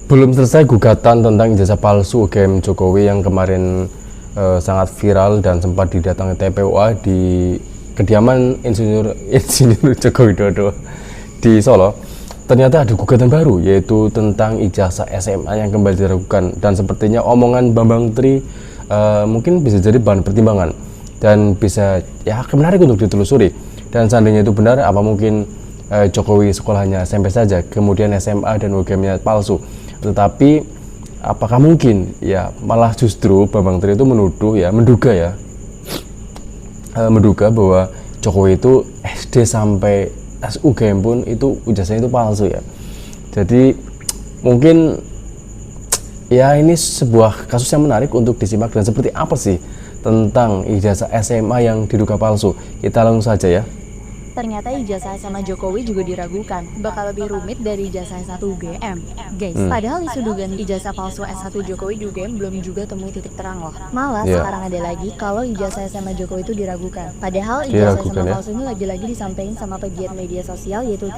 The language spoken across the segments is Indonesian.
Belum selesai gugatan tentang ijazah palsu UGM Jokowi yang kemarin sangat viral dan sempat didatangi TPUA di kediaman Insinyur Joko Widodo di Solo. Ternyata ada gugatan baru, yaitu tentang ijazah SMA yang kembali diragukan, dan sepertinya omongan Bambang Tri mungkin bisa jadi bahan pertimbangan dan bisa ya menarik untuk ditelusuri. Dan seandainya itu benar, apa mungkin Jokowi sekolahnya SMP saja, kemudian SMA dan UGM-nya palsu? Tetapi apakah mungkin ya malah justru Bambang Tri itu menduga bahwa Jokowi itu SD sampai UGM pun itu ijazahnya itu palsu ya. Jadi mungkin ya ini sebuah kasus yang menarik untuk disimak. Dan seperti apa sih tentang ijazah SMA yang diduga palsu? Kita langsung saja ya. Ternyata ijazah SMA Jokowi juga diragukan, bakal lebih rumit dari ijazah S1 UGM. Guys, padahal isu dugaan ijazah palsu S1 Jokowi di UGM belum juga temui titik terang loh. Malah sekarang ada lagi kalau ijazah SMA Jokowi itu diragukan. Padahal ijazah SMA palsu ini lagi-lagi disampaikan sama pegiat media sosial, yaitu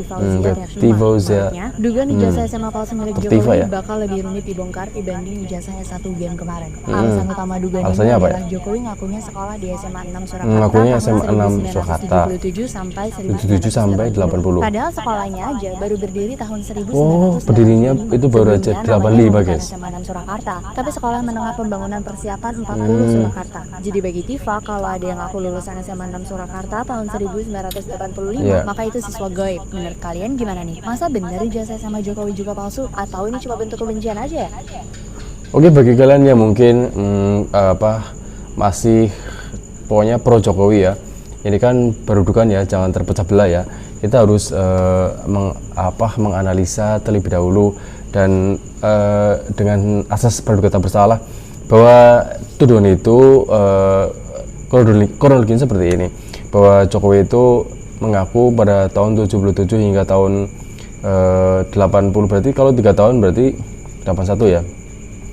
Tifauziah. Dugaan ijazah SMA palsu milik Jokowi bakal lebih rumit dibongkar dibanding ijazah S1 UGM kemarin. Alasan utama dugaan ini adalah Jokowi ngakunya sekolah di SMA 6 Surakarta tahun 1977 sampai 80. Padahal sekolahnya aja baru berdiri tahun 1900. Berdirinya itu baru aja 85 guys. SMA 6 Surakarta, tapi sekolah menengah pembangunan persiapan 40 Surakarta. Jadi bagi Tifa, kalau ada yang aku lulusan SMA 6 Surakarta tahun 1985, maka itu siswa gaib. Menurut kalian gimana nih? Masa bener ijazah SMA Jokowi juga palsu? Atau ini cuma bentuk kebencian aja ya? Oke, bagi kalian yang mungkin masih pokoknya pro Jokowi ya, ini kan berdudukan ya, jangan terpecah belah ya. Kita harus menganalisa terlebih dahulu dan dengan asas praduga tak bersalah bahwa tuduhan itu kronologinya seperti ini, bahwa Jokowi itu mengaku pada tahun 77 hingga tahun 80, berarti kalau 3 tahun berarti 81 ya,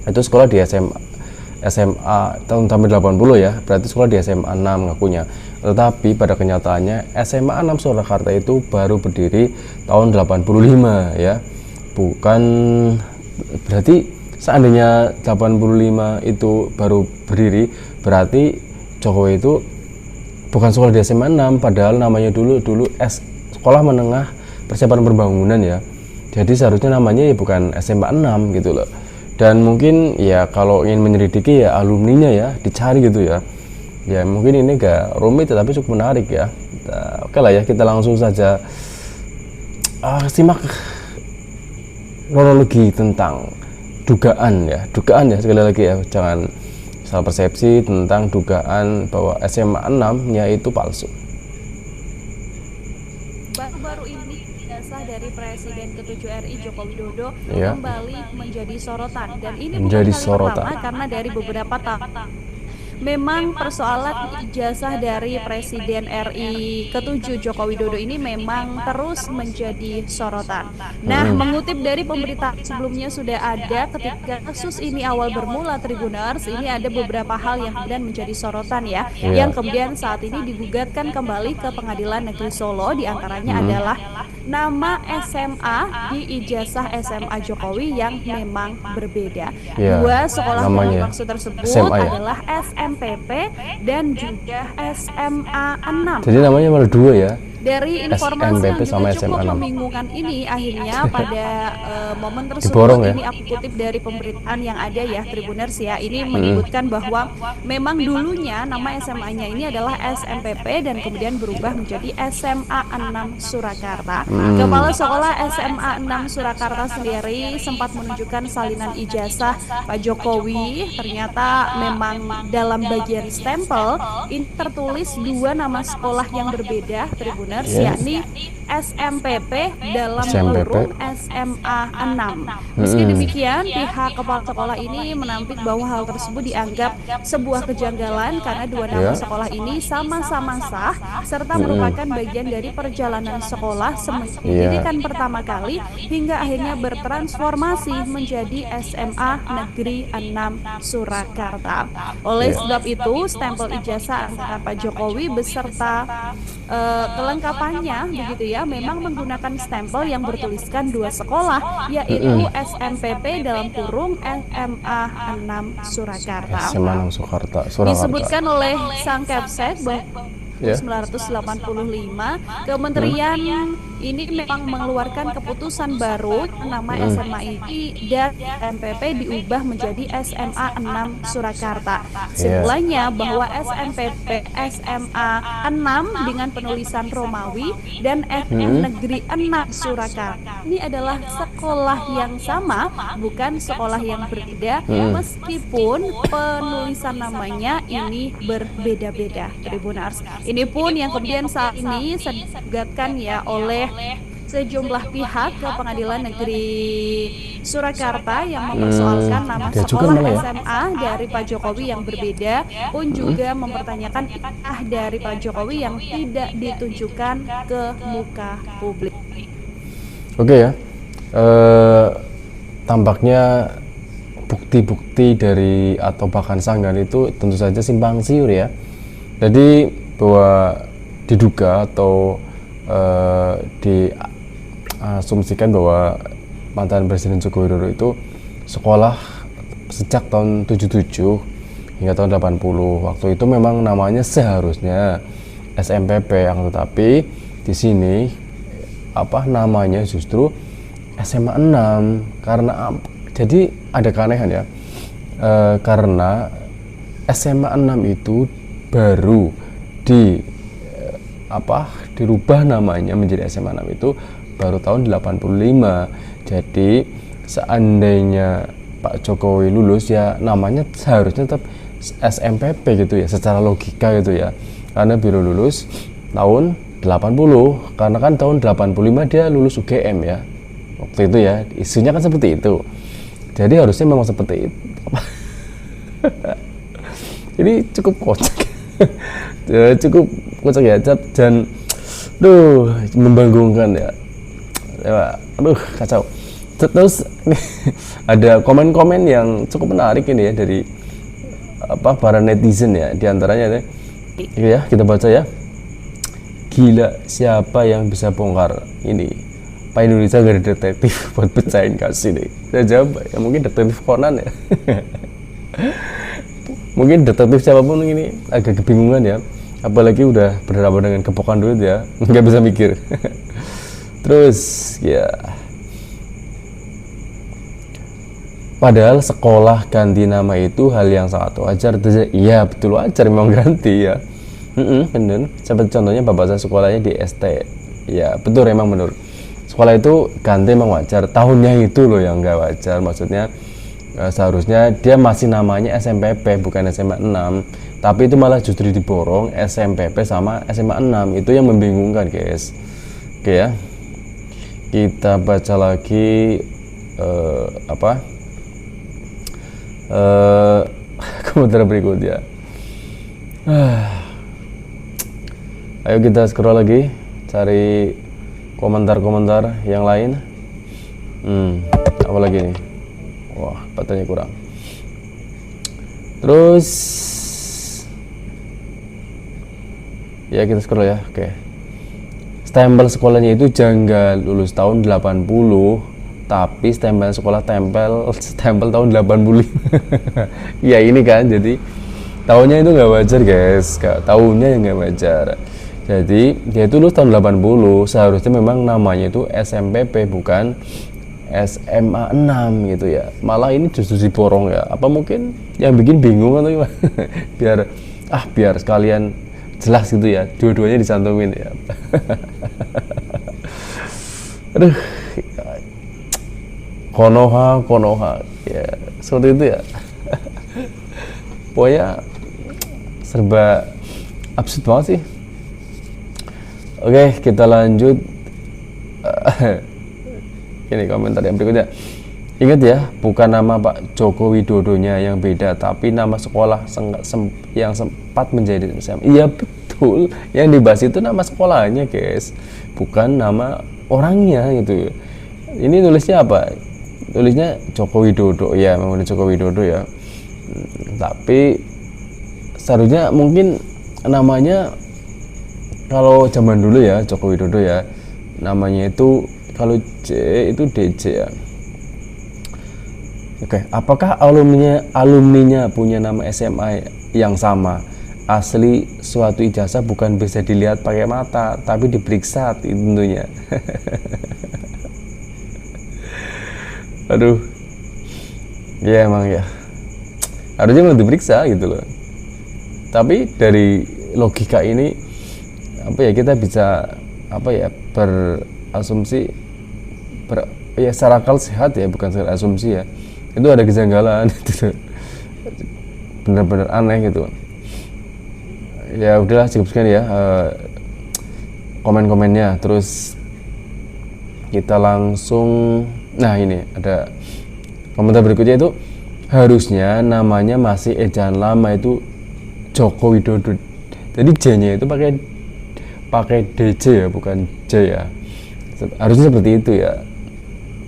itu sekolah di SMA tahun sampai 80 ya, berarti sekolah di SMA 6 ngakunya. Tetapi pada kenyataannya SMA 6 Surakarta itu baru berdiri tahun 85 ya. Bukan, berarti seandainya 85 itu baru berdiri, berarti Jokowi itu bukan sekolah di SMA 6, padahal namanya dulu Sekolah Menengah Persiapan Pembangunan ya. Jadi seharusnya namanya ya bukan SMA 6 gitu loh. Dan mungkin ya kalau ingin menyelidiki ya alumninya ya dicari gitu ya. Ya mungkin ini gak rumit tetapi cukup menarik ya. Oke lah ya, kita langsung saja simak kronologi tentang dugaan ya sekali lagi ya, jangan salah persepsi tentang dugaan bahwa SMA 6 nya itu palsu. Baru-baru ini ijazah dari Presiden ke-7 RI Joko Widodo kembali menjadi sorotan, dan ini bukan kali pertama karena dari beberapa tahun memang persoalan ijazah dari Presiden RI ke-7 Joko Widodo ini memang terus menjadi sorotan. Nah, mengutip dari pemberitaan sebelumnya sudah ada ketika kasus ini awal bermula Tribuners, ini ada beberapa hal yang kemudian menjadi sorotan ya, yang kemudian saat ini digugatkan kembali ke Pengadilan Negeri Solo, diantaranya adalah nama SMA di ijazah SMA Jokowi yang memang berbeda. Dua sekolah yang dimaksud tersebut adalah SMPP dan juga SMA 6. Jadi namanya malah dua ya. Dari informasi yang juga cukup membingungkan ini, akhirnya pada momen tersebut ini aku kutip dari pemberitaan yang ada ya Tribuners ya, ini menyebutkan bahwa memang dulunya nama SMA-nya ini adalah SMPP dan kemudian berubah menjadi SMA 6 Surakarta. Kepala Sekolah SMA 6 Surakarta sendiri sempat menunjukkan salinan ijazah Pak Jokowi. Ternyata memang dalam bagian stempel ini tertulis dua nama sekolah yang berbeda Tribuners, yakni SMPP dalam kurung SMA 6. Meski demikian, pihak kepala sekolah ini menampik bahwa hal tersebut dianggap sebuah kejanggalan karena dua nama sekolah ini sama-sama sah serta merupakan bagian dari perjalanan sekolah semenjak didirikan pertama kali hingga akhirnya bertransformasi menjadi SMA Negeri 6 Surakarta. Oleh sebab itu, stempel ijazah antara Pak Jokowi beserta kelengkapannya begitu ya ya memang menggunakan stempel yang bertuliskan 2 sekolah, yaitu SMPP dalam kurung SMA 6 Surakarta. SMA 6 Surakarta. Disebutkan oleh sang Kepsek bahwa 1985 kementerian ini memang mengeluarkan keputusan baru nama SMA ini dan MPP diubah menjadi SMA 6 Surakarta. Simulanya bahwa SMPP SMA 6 dengan penulisan Romawi dan SM Negeri 6 Surakarta ini adalah sekolah yang sama, bukan sekolah yang berbeda, meskipun penulisan namanya ini berbeda-beda. Tribuners, ini pun yang kemudian saat ini sedang digugatkan ya oleh sejumlah pihak ke Pengadilan Negeri Surakarta yang mempersoalkan nama sekolah SMA dari Pak Jokowi yang berbeda, pun juga mempertanyakan itah dari Pak Jokowi yang tidak ditunjukkan ke muka publik. Oke ya, tampaknya bukti-bukti dari atau bahkan sanggahan itu tentu saja simpang siur ya. Jadi bahwa diduga atau diasumsikan bahwa mantan Presiden Joko Widodo itu sekolah sejak tahun 77 hingga tahun 80. Waktu itu memang namanya seharusnya SMPP, yang tetapi di sini namanya justru SMA 6 karena jadi ada keanehan ya. Karena SMA 6 itu baru dirubah namanya menjadi SMA 6 itu baru tahun 85. Jadi seandainya Pak Jokowi lulus ya namanya seharusnya tetap SMPP gitu ya, secara logika gitu ya, karena beliau lulus tahun 80, karena kan tahun 85 dia lulus UGM ya waktu itu ya, isunya kan seperti itu. Jadi harusnya memang seperti itu. Ini cukup kocak. Cukup kocak ya, dan membanggungkan ya. Aduh, kacau. Terus ada komen-komen yang cukup menarik ini ya dari para netizen ya, diantaranya ya kita baca ya. Gila, siapa yang bisa bongkar ini? Pak Indonesia gak ada detektif buat pecahin kasus ini. Saya jawab ya mungkin detektif Conan ya. Mungkin detektif siapapun ini agak kebingungan ya, apalagi udah berhadapan dengan kepokan duit ya, nggak bisa mikir. Terus ya, padahal sekolah ganti nama itu hal yang sangat wajar. Iya betul, wajar memang ganti ya. Bener. Seperti contohnya bapak saya sekolahnya di ST. Ya betul, emang bener. Sekolah itu ganti memang wajar. Tahunnya itu loh yang nggak wajar. Maksudnya seharusnya dia masih namanya SMPP bukan SMA 6, tapi itu malah justru diborong SMPP sama SMA 6. Itu yang membingungkan guys. Oke ya, kita baca lagi komentar berikutnya. Ayo kita scroll lagi, cari komentar-komentar yang lain. Apa lagi nih? Wah, baterainya kurang. Terus ya kita scroll ya. Oke. Stempel sekolahnya itu janggal, lulus tahun 80, tapi stempel sekolah stempel tahun 85. Ya ini kan, jadi tahunnya itu nggak wajar guys, tahunnya yang nggak wajar. Jadi dia itu lulus tahun 80, seharusnya memang namanya itu SMPP bukan SMA 6 gitu ya. Malah ini justru diborong ya. Apa mungkin yang bikin bingung atau gimana? biar sekalian jelas gitu ya, dua-duanya dicantumin ya. Aduh, Konoha ya, seperti itu ya. Pokoknya serba absurd banget sih. Oke, kita lanjut. Ini komentar yang berikutnya. Ingat ya, bukan nama Pak Joko Widodonya yang beda, tapi nama sekolah yang sempat menjadi SMA. Iya betul, yang dibahas itu nama sekolahnya guys, bukan nama orangnya gitu. Ini nulisnya apa? Tulisnya Joko Widodo ya, memang Joko Widodo ya. Tapi seharusnya mungkin namanya kalau zaman dulu ya Joko Widodo ya, namanya itu kalau J itu DJ ya. Oke, apakah alumninya punya nama SMA yang sama? Asli suatu ijazah bukan bisa dilihat pakai mata, tapi diperiksa tentunya. Aduh, ya emang ya, harusnya mau diperiksa gitu loh. Tapi dari logika ini, apa ya, kita bisa apa ya, berasumsi ya secara akal sehat ya, bukan secara asumsi ya, itu ada kejanggalan gitu, benar-benar aneh gitu. Ya udahlah, cukup sekian ya komen-komennya. Terus kita langsung, nah ini ada komentar berikutnya, itu harusnya namanya masih ejaan lama itu Joko Widodo. Jadi J-nya itu pakai DJ ya, bukan J ya. Harusnya seperti itu ya.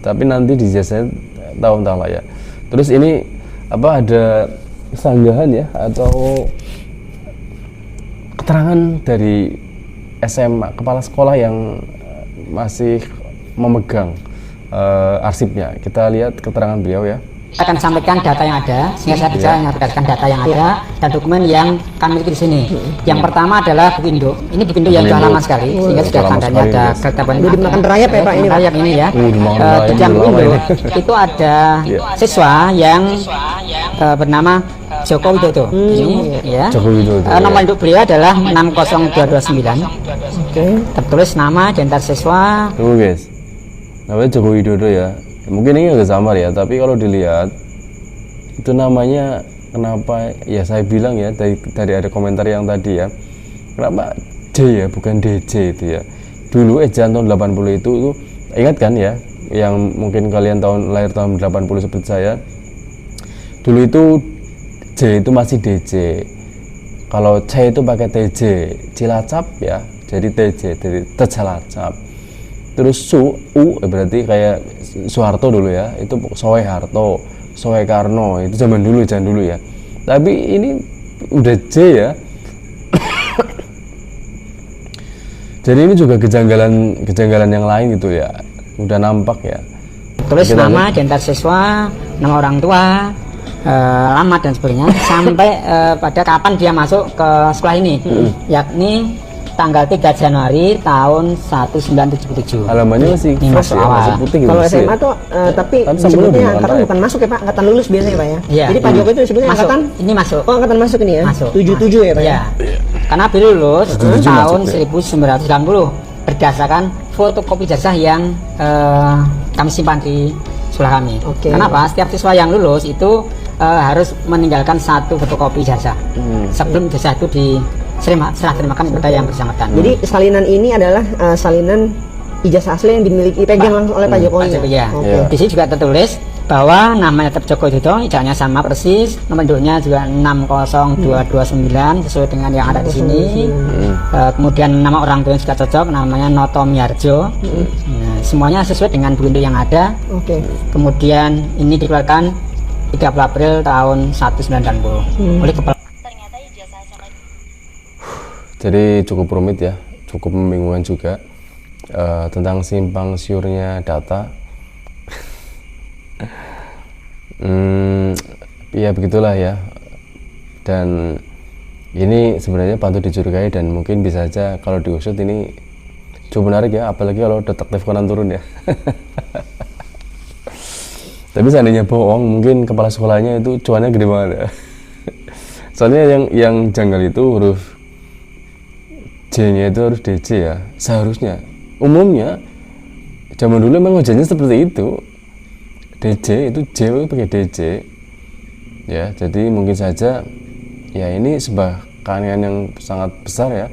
Tapi nanti di ijazahnya tahu entahlah ya. Terus ini apa, ada sanggahan ya atau keterangan dari SMA, kepala sekolah yang masih memegang arsipnya. Kita lihat keterangan beliau ya. Akan sampaikan data yang ada, sehingga saya bisa menyampaikan data yang ada dan dokumen yang kami miliki di sini. Yang pertama adalah buku induk. Ini buku induk yang sudah lama sekali, sehingga sudah tandanya ada ketetapan. Udah dimakan rayap ya Pak ini. Rayap ini ya. Di dalam induk itu ada siswa yang bernama Joko Widodo. Ini ya. Joko Widodo. Nomor induk beliau adalah 60229. Oke. Tertulis nama identitas siswa. Tunggu guys, namanya Joko Widodo ya. Mungkin ini agak samar ya, tapi kalau dilihat itu namanya, kenapa ya saya bilang ya, dari ada komentar yang tadi ya, kenapa J ya bukan DJ itu ya. Dulu ejaan tahun 80 itu ingat kan ya, yang mungkin kalian lahir tahun 80 seperti saya, dulu itu J itu masih DJ. Kalau C itu pakai TJ, Cilacap ya, jadi TJ, jadi Cilacap. Terus U berarti kayak Soeharto dulu ya, itu Soeharto, Soekarno, itu zaman dulu ya. Tapi ini udah J ya. Jadi ini juga kejanggalan yang lain gitu ya, udah nampak ya. Tulis nama, identitas siswa, nama orang tua, alamat dan sebagainya, sampai pada kapan dia masuk ke sekolah ini, yakni tanggal 3 Januari tahun 1977. Halamannya masih fresh ya, masih putih gitu. Kalau SMA tuh tapi sebelumnya angkatan bukan masuk ya Pak, angkatan lulus biasanya Pak ya. Iya. Jadi Pak Joko itu sebelumnya Masuk. angkatan Ini masuk. Oh, angkatan masuk ini ya. Masuk. 77 ya Pak ya. Iya. Karena beliau lulus 77 tahun masuk, 1990 berdasarkan fotokopi ijazah yang kami simpan di sekolah kami. Oke. Kenapa? Setiap siswa yang lulus itu harus meninggalkan satu fotokopi ijazah sebelum ijazah itu serah terimakan kepada yang bersangkutan. Jadi salinan ini adalah salinan ijazah asli yang dimiliki pegang langsung oleh Pak Jokowi. Ya. Oke. Di sini juga tertulis bahwa namanya tetap Joko Widodo, ijazahnya sama persis, nomor induknya juga 60229 sesuai dengan yang ada di sini. Kemudian nama orang tuanya juga cocok, namanya Noto Miharjo. Nah, semuanya sesuai dengan buku induk yang ada. Oke. Kemudian ini dikeluarkan 30 April tahun 1990 oleh kepala. Jadi cukup rumit ya, cukup membingungkan juga tentang simpang siurnya data. Ya begitulah ya. Dan ini sebenarnya patut dicurigai dan mungkin bisa saja kalau diusut ini cukup menarik ya, apalagi kalau detektif Conan turun ya. Tapi seandainya bohong, mungkin kepala sekolahnya itu cuannya gede banget ya. Soalnya yang janggal itu huruf J-nya itu harus DJ ya, seharusnya. Umumnya zaman dulu memang ujiannya seperti itu. DJ itu J itu pakai DJ. Ya, jadi mungkin saja ya ini sebuah keanehan yang sangat besar ya.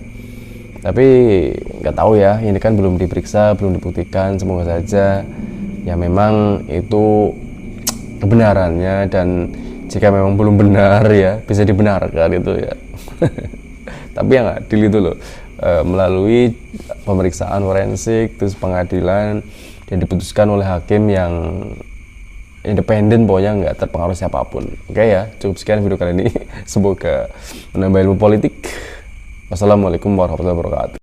Tapi nggak tahu ya, ini kan belum diperiksa, belum dibuktikan. Semoga saja ya memang itu kebenarannya, dan jika memang belum benar ya bisa dibenarkan itu ya. Tapi yang adil itu loh, melalui pemeriksaan forensik, terus pengadilan, dan diputuskan oleh hakim yang independen, pokoknya nggak terpengaruh siapapun. Oke ya, cukup sekian video kali ini. Semoga menambah ilmu politik. Wassalamualaikum warahmatullahi wabarakatuh.